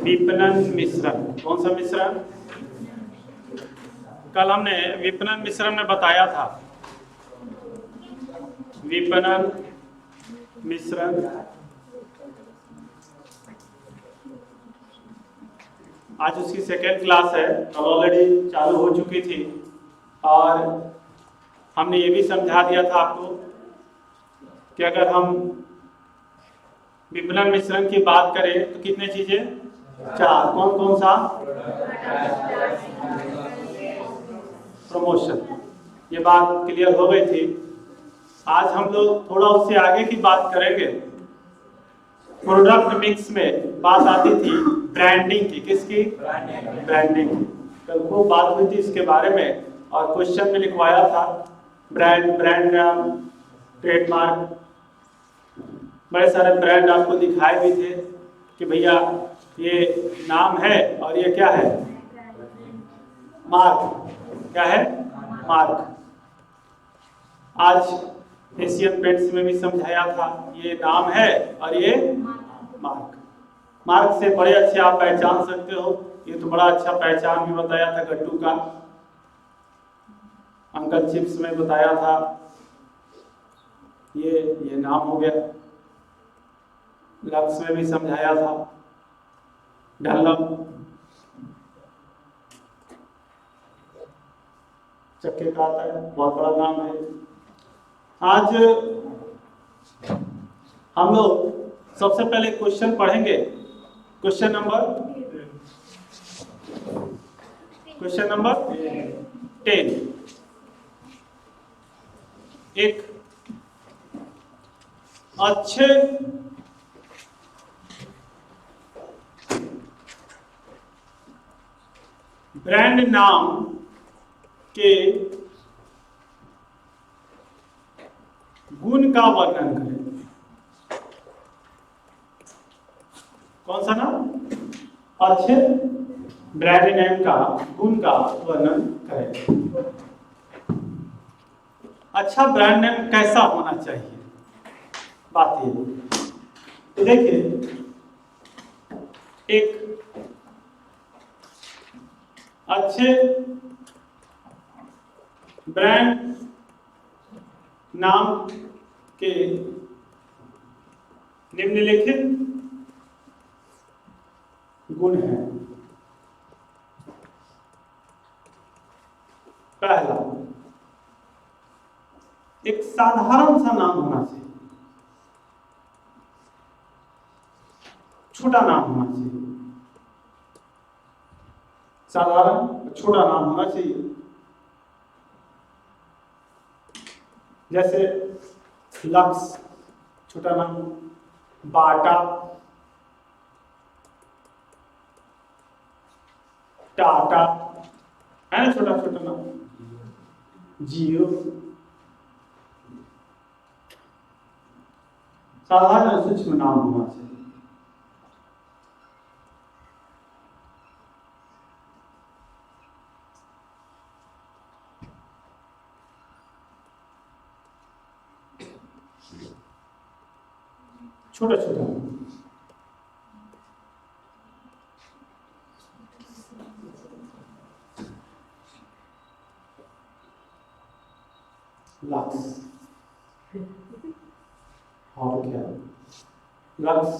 विपणन मिश्रण। कौन सा मिश्रण? कल हमने विपणन मिश्रण में बताया था। विपणन मिश्रण आज उसकी सेकेंड क्लास है, कल ऑलरेडी चालू हो चुकी थी और हमने ये भी समझा दिया था आपको कि अगर हम विपणन मिश्रण की बात करें तो कितने चीजें? चार। कौन कौन सा? प्रमोशन। ये बात क्लियर हो गई थी। आज हम लोग थोड़ा उससे आगे की बात करेंगे। प्रोडक्ट मिक्स में बात आती थी ब्रांडिंग की। किसकी? ब्रांडिंग की। कल खूब बात हुई थी इसके बारे में और क्वेश्चन में लिखवाया था ब्रांड नाम, ट्रेडमार्क, बड़े सारे ब्रांड आपको दिखाए भी थे कि भैया ये नाम है और ये क्या है? मार्क। क्या है? मार्क। आज एशियन पेंट्स में भी समझाया था, ये नाम है और ये मार्क। मार्क से बड़े अच्छे आप पहचान सकते हो। ये तो बड़ा अच्छा पहचान भी बताया था गट्टू का। अंकल चिप्स में बताया था, ये नाम हो गया। लक्स में भी समझाया था, डनलप, चक्के का आता है, बहुत बड़ा नाम है। आज हम लोग सबसे पहले क्वेश्चन पढ़ेंगे। Question number 10। एक अच्छे ब्रांड नाम के गुण का वर्णन करें। कौन सा नाम? अच्छे ब्रांड नेम का गुण का वर्णन करें। अच्छा ब्रांड नेम कैसा होना चाहिए? बात ये तो देखिए, एक अच्छे ब्रांड नाम के निम्नलिखित गुण हैं। पहला, एक साधारण सा नाम होना चाहिए, छोटा नाम होना चाहिए। साधारण छोटा नाम होना चाहिए। जैसे लक्स, छोटा नाम। बाटा, टाटा, है ना, छोटा छोटा नाम। जियो। साधारण सूक्ष्म नाम होना चाहिए। छोटा छोटा लक्स, और क्या? लक्स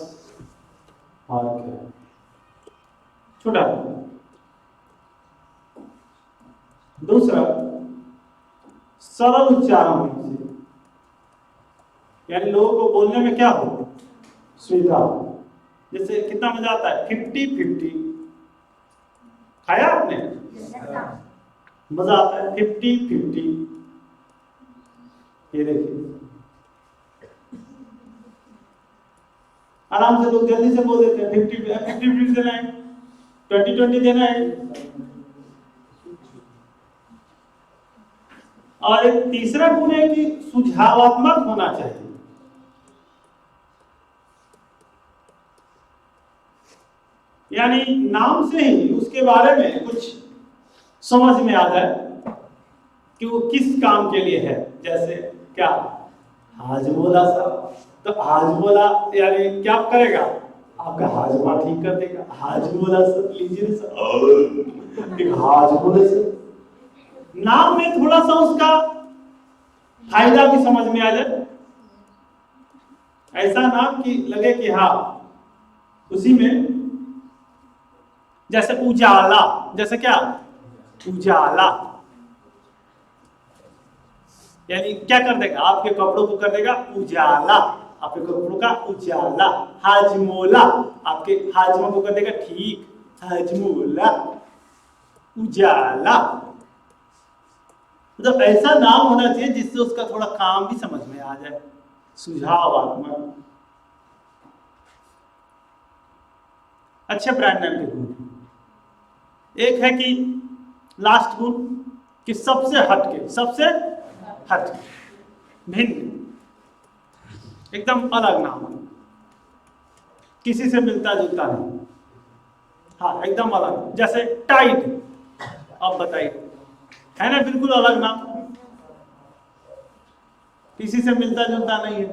और क्या? छोटा। दूसरा, सरल उच्चारण होना चाहिए, यानी लोगों को बोलने में क्या हो? सुविधा। जैसे कितना मजा आता है 50-50। खाया आपने? मजा आता है 50-50। ये देखिए, आराम से लोग जल्दी से बोल देते हैं 50-50 देना है, 20-20 देना है। और एक तीसरा गुण है कि सुझावात्मक होना चाहिए। यानी नाम से ही उसके बारे में कुछ समझ में आ जाए कि वो किस काम के लिए है। जैसे क्या, हाजमोला साहब, तो हाजमोला यानी क्या करेगा? आपका हाजमा ठीक कर देगा। हाजमोला सर लीजिए सर, एक हाजमोला सर, नाम में थोड़ा सा उसका फायदा भी समझ में आ जाए, ऐसा नाम कि लगे कि हाँ उसी में, जैसे उजाला, जैसे क्या उजाला, यानी क्या कर देगा, आपके कपड़ों को कर देगा उजाला, आपके कपड़ों का उजाला। हाजमोला आपके हाजमा को कर देगा ठीक, हाजमोला, उजाला। मतलब ऐसा नाम होना चाहिए जिससे उसका थोड़ा काम भी समझ में आ जाए, सुझावात्मक। अच्छे ब्रांड नेम के गुण, एक है कि लास्ट गुण कि सबसे हटके, सबसे हटके, भिन्न, एकदम अलग नाम, किसी से मिलता जुलता नहीं, हाँ एकदम अलग। जैसे टाइड, अब बताइए, है ना बिल्कुल अलग नाम, किसी से मिलता जुलता नहीं है,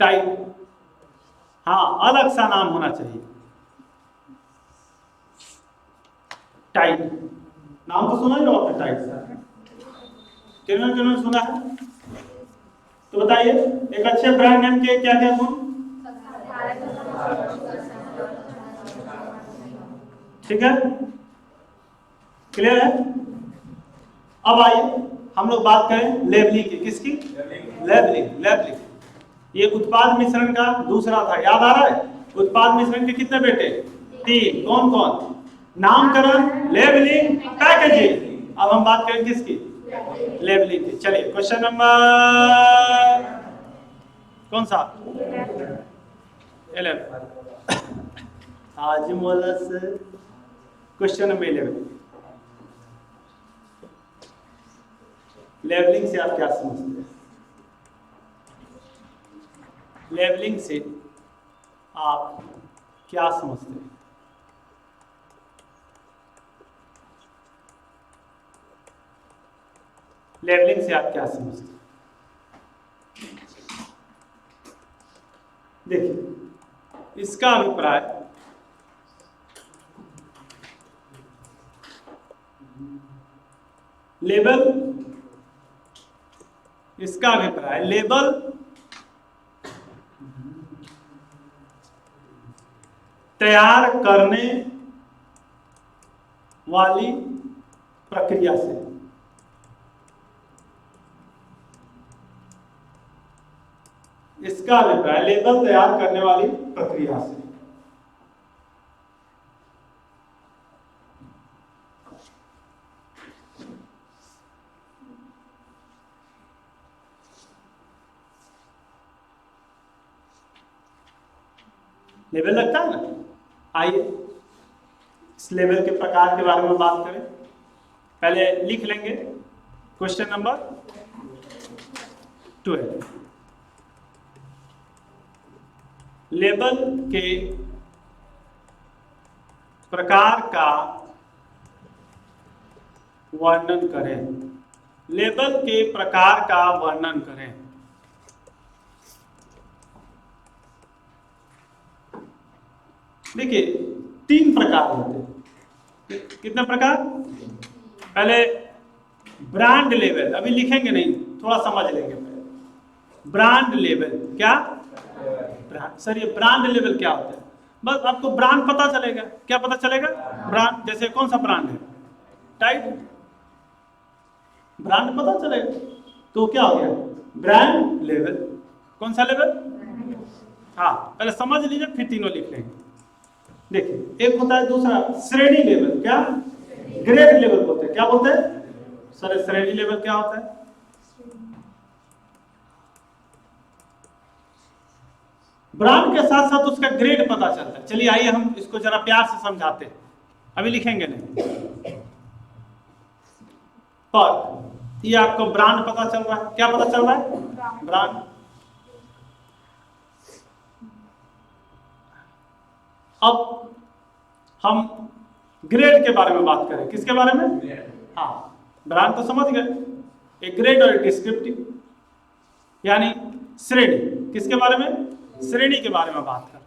टाइड, हाँ अलग सा नाम होना चाहिए। टाइड नाम तो सुना ही हो आपने, टाइड किन्होंने किन्होंने सुना है, तो बताइए एक अच्छे ब्रांड नेम के क्या क्या गुण। ठीक है, क्लियर है। अब आइए हम लोग बात करें लेबलिंग की, किसकी, लेबलिंग। लेबलिंग ये उत्पाद मिश्रण का दूसरा था, याद आ रहा है, उत्पाद मिश्रण के कितने बेटे, 3, कौन कौन, नामकरण, लेबलिंग, पैकेजिंग। अब हम बात करें किसकी, लेबलिंग की। चलिए क्वेश्चन नंबर कौन सा, 11, हाजमोला से क्वेश्चन नंबर 11। लेबलिंग से आप क्या समझते हैं, लेबलिंग से आप क्या समझते हैं, लेबलिंग से आप क्या समझते हैं। देखिए इसका अभिप्राय, लेबल, इसका अभिप्राय लेबल तैयार करने वाली प्रक्रिया से, इसका अभिप्राय लेबल तैयार करने वाली प्रक्रिया से। लेबल लगता है ना, आइए इस लेबल के प्रकार के बारे में बात करें। पहले लिख लेंगे क्वेश्चन नंबर 12, लेबल के प्रकार का वर्णन करें, लेबल के प्रकार का वर्णन करें। देखिए 3 प्रकार होते हैं, कितने प्रकार, पहले ब्रांड लेवल, अभी लिखेंगे नहीं, थोड़ा समझ लेंगे पहले। ब्रांड लेवल क्या, ब्रांड, सर ये ब्रांड लेवल क्या होता है, बस आपको ब्रांड पता चलेगा, क्या पता चलेगा, ब्रांड। जैसे कौन सा ब्रांड है, टाइड, ब्रांड पता चलेगा, तो क्या हो गया ब्रांड लेवल। कौन सा लेवल, हाँ पहले समझ लीजिए फिर तीनों लिख लेंगे। देखिए एक होता है दूसरा श्रेणी लेवल, क्या, ग्रेड लेवल बोलते हैं, क्या बोलते हैं सर, श्रेणी लेवल क्या होता है, ब्रांड के साथ साथ उसका ग्रेड पता चलता है। चलिए आइए हम इसको जरा प्यार से समझाते हैं, अभी लिखेंगे नहीं, पर ये आपको ब्रांड पता चल रहा है, क्या पता चल रहा है, ब्रांड। अब हम ग्रेड के बारे में बात करें, किसके बारे में, हाँ ब्रांड तो समझ गए, एक ग्रेड और एक डिस्क्रिप्टिव, यानी श्रेणी, किसके बारे में, श्रेणी के बारे में बात कर रहे हैं।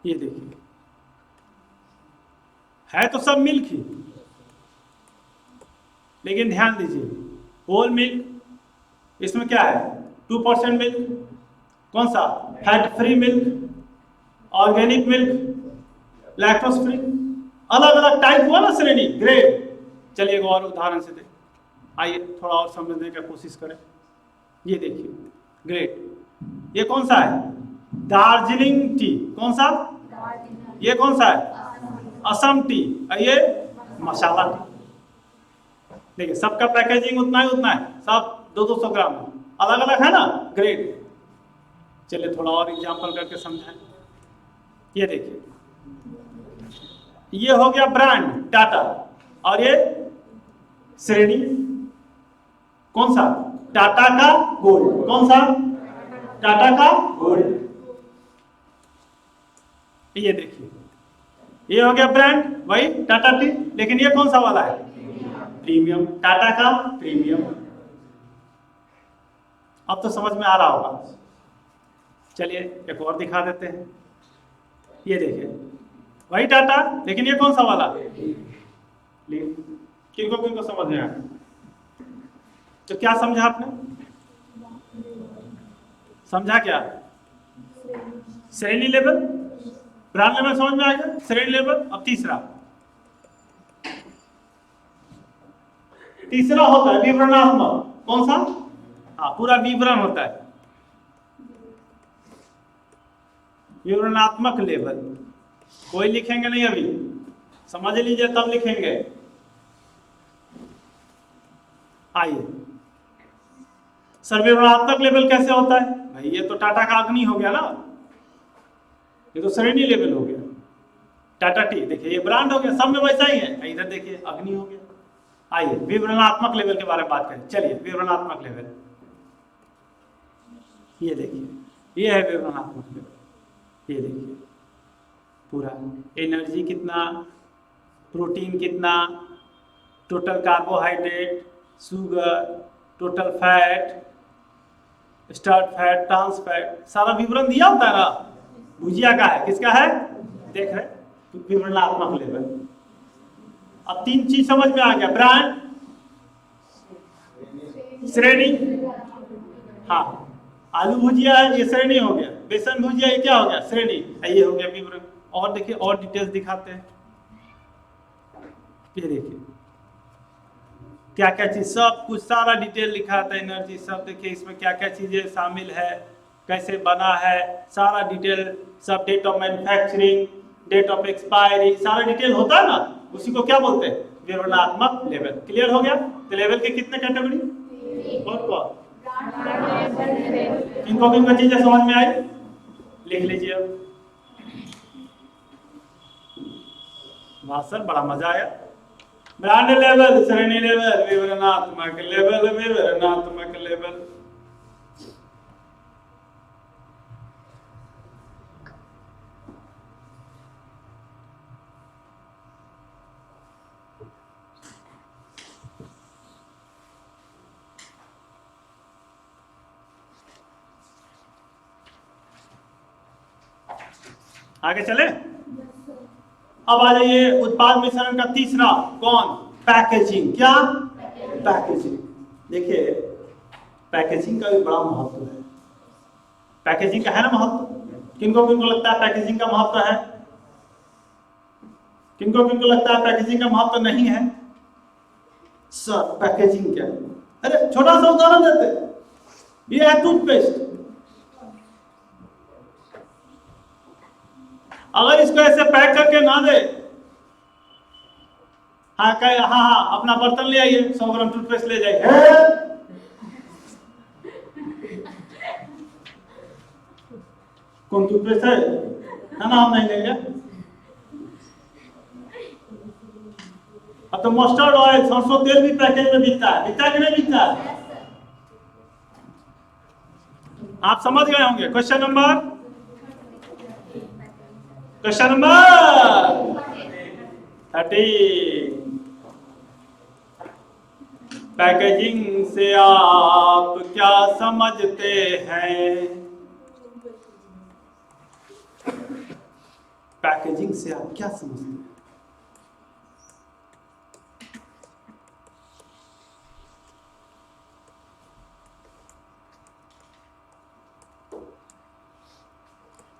ये देखिए, है तो सब मिल्क ही, लेकिन ध्यान दीजिए, होल मिल्क, इसमें क्या है 2% मिल्क, कौन सा, fat free milk, organic milk, lactose free, अलग अलग टाइप हुआ ना, श्रेणी, ग्रेड। चलिए एक और उदाहरण से देख, आइए थोड़ा और समझने की कोशिश करें। ये देखिए ग्रेड, ये कौन सा है, दार्जिलिंग टी, कौन सा, ये कौन सा है, असम टी, और ये मसाला टी। देखिए सबका पैकेजिंग उतना है, सब 200 ग्राम है, अलग अलग है ना ग्रेड। चलिए थोड़ा और एग्जांपल करके समझाएं। ये देखिए, ये हो गया ब्रांड टाटा, और ये श्रेणी कौन सा, टाटा का गोल्ड, कौन सा, टाटा का गोल्ड। ये देखिए, ये हो गया ब्रांड, वही टाटा टी, लेकिन ये कौन सा वाला है, प्रीमियम, टाटा का प्रीमियम। अब तो समझ में आ रहा होगा। चलिए एक और दिखा देते हैं। ये देखिए, वही टाटा, लेकिन ये कौन सा वाला, किनको समझ में आया, तो क्या समझा आपने, समझा क्या, श्रेणी लेवल, ब्रांड लेवल समझ में आ गया, श्रेणी लेवल। अब तीसरा होता है विवरणात्मक, कौन सा, हाँ पूरा विवरण होता है, विवरणात्मक लेवल। कोई लिखेंगे नहीं, अभी समझ लीजिए तब लिखेंगे। आइए, सर विवरणात्मक लेवल कैसे होता है भाई, ये तो टाटा का अग्नि हो गया ना, ये तो श्रेणी लेवल हो गया, टाटा टी, देखिए ये ब्रांड हो गया, सब में वैसा ही है। इधर देखिए अग्नि हो गया। आइए विवरणात्मक लेवल के बारे में बात करें। चलिए विवरणात्मक लेवल, ये देखिए, ये है विवरणात्मक लेवल। ये देखिए पूरा एनर्जी कितना, प्रोटीन कितना, total carbohydrate, sugar, total fat, start fat, trans fat, सारा विवरण दिया होता है ना। भुजिया का है, किसका है, देख रहे, विवरणात्मक लेवल। अब 3 चीज समझ में आ गया, ब्रांड, श्रेणी, हाँ आलू भुजिया है ये श्रेणी हो गया, बेसन भुजिया ये क्या हो गया, श्रेणी, ये हो गया विवरण। और देखिए और डिटेल्स दिखाते हैं। ये देखिए क्या क्या चीज, सब कुछ सारा डिटेल लिखा था, एनर्जी सब। देखिए इसमें क्या क्या चीजें शामिल है, कैसे बना है, सारा डिटेल, सब date of manufacturing, date of expiry, सारा डिटेल होता है ना, उसी को क्या बोलते हैं, विवरणात्मक लेवल। क्लियर हो गया। तो लेवल के कितने कैटेगरी, कौन किनको चीजें समझ में आई, लिख लीजिए। अब वाह सर बड़ा मजा आया। ब्रांड लेवल, श्रेणी लेवल, विवरणात्मक लेवल, विवरणात्मक लेवल। आगे चले। अब आ जाइए उत्पाद मिश्रण का तीसरा, कौन, पैकेजिंग। क्या, पैकेजिंग। देखिए पैकेजिंग का भी बड़ा महत्व है, पैकेजिंग का है ना महत्व। किनको लगता है पैकेजिंग का महत्व है, किनको लगता है पैकेजिंग का महत्व नहीं है। सर पैकेजिंग क्या, अरे छोटा सा उदाहरण देते, ये है टूथपेस्ट, अगर इसको ऐसे पैक करके ना दे, हाँ कहे हाँ अपना बर्तन ले आइए, 100 ग्राम टूथपेस्ट ले जाइए, कौन टूथपेस्ट है ना, हम नहीं लेंगे। अब तो मस्टर्ड ऑयल, सरसों तेल भी पैकेज में बिकता है कि नहीं बिकता है। आप समझ गए होंगे। क्वेश्चन नंबर 30, पैकेजिंग से आप क्या समझते हैं। पैकेजिंग से आप क्या समझते हैं?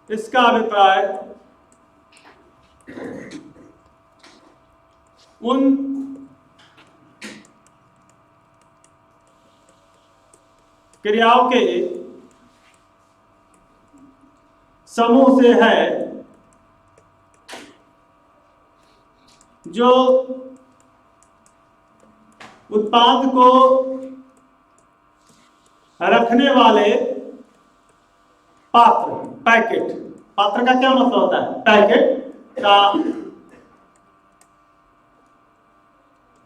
इसका अभिप्राय उन क्रियाओं के समूह से है जो उत्पाद को रखने वाले पात्र, पैकेट, पात्र का क्या मतलब होता है? पैकेट का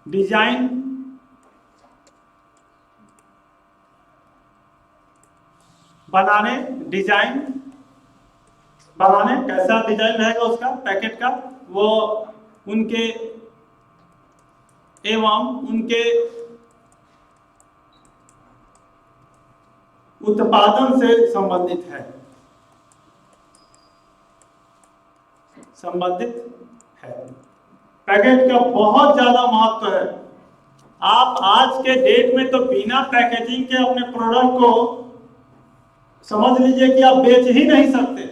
डिजाइन बनाने, कैसा डिजाइन रहेगा उसका पैकेट का, वो उनके एवं उनके उत्पादन से संबंधित है। पैकेट का बहुत ज्यादा महत्व है। आप आज के डेट में तो बिना पैकेजिंग के अपने प्रोडक्ट को समझ लीजिए कि आप बेच ही नहीं सकते।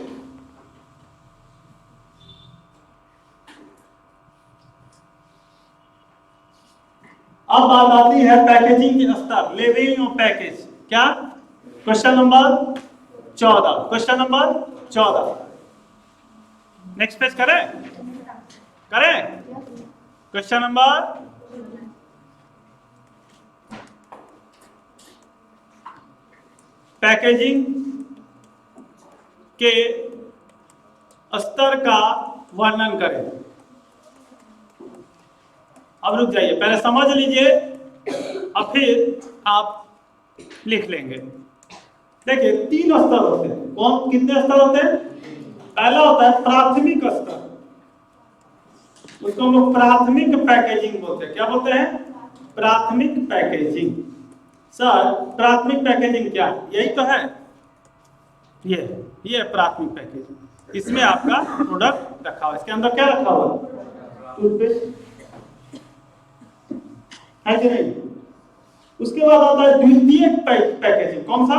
अब बात आती है पैकेजिंग के स्तर, लेवलिंग ऑफ पैकेज। क्या? Question number 14। नेक्स्ट पेज करें? Question number 14। पैकेजिंग के स्तर का वर्णन करें। अब रुक जाइए, पहले समझ लीजिए, अब फिर आप लिख लेंगे। देखिए 3 स्तर होते हैं। कौन कितने स्तर होते हैं? पहला होता है प्राथमिक स्तर, उसको हम लोग प्राथमिक पैकेजिंग बोलते हैं। क्या बोलते हैं? प्राथमिक पैकेजिंग। सर प्राथमिक पैकेजिंग क्या है? यही तो है, ये प्राथमिक पैकेजिंग। इसमें आपका प्रोडक्ट रखा हुआ, इसके अंदर क्या रखा हुआ? टूथपेस्ट है कि नहीं? उसके बाद आता है द्वितीयक पैकेजिंग। कौन सा?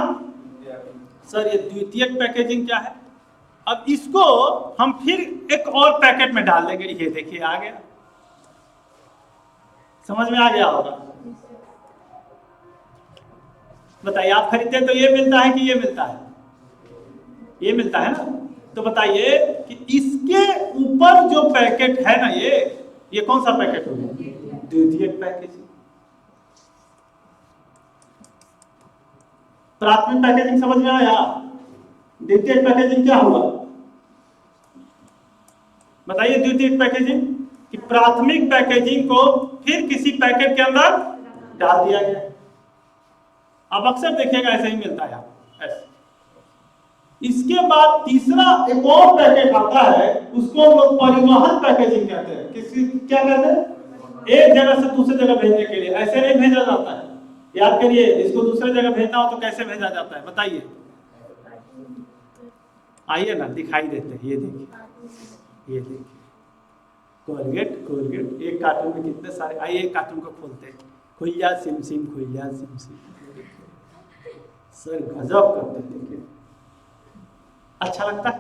सर ये द्वितीयक पैकेजिंग क्या है? अब इसको हम फिर एक और पैकेट में डाल देंगे। ये देखिए आ गया, समझ में आ गया होगा। बताइए, आप खरीदते तो ये मिलता है कि ये मिलता है? ये मिलता है ना। तो बताइए कि इसके ऊपर जो पैकेट है ना, ये कौन सा पैकेट हो गया? द्वितीयक पैकेजिंग। प्राथमिक पैकेजिंग समझ में आया? द्वितीयक पैकेजिंग क्या हुआ? बताइए। द्वितीयक पैकेजिंग कि प्राथमिक पैकेजिंग को फिर किसी पैकेट के अंदर डाल दिया गया। अब अक्सर देखिएगा ऐसे ही मिलता है ऐसे। इसके बाद तीसरा एक और पैकेट आता है, उसको लोग परिवहन पैकेजिंग कहते हैं। किसी क्या कहते हैं? एक जगह से दूसरी जगह भेजने के लिए। ऐसे नहीं भेजा जाता है। याद करिए, इसको दूसरी जगह भेजना हो तो कैसे भेजा जाता है? बताइए। आइए ना, दिखाई देते हैं। ये देखिए कोलगेट। एक कार्टून में कितने सारे। आइए एक कार्टून को खोलते हैं। खुल जा सिम सिम। सर गजब करते देखिए, अच्छा लगता है।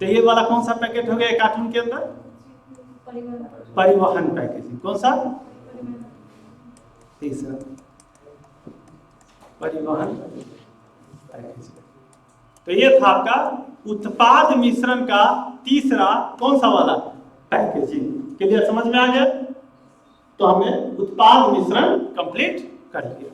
तो ये वाला कौन सा पैकेट हो गया कार्टून के अंदर? परिवहन पैकेजिंग। कौन सा? तीसरा परिवहन पैकेजिंग। तो ये था आपका उत्पाद मिश्रण का तीसरा कौन सा वाला? पैकेजिंग। क्लियर? समझ में आ गया? तो हमने उत्पाद मिश्रण कंप्लीट कर लिया।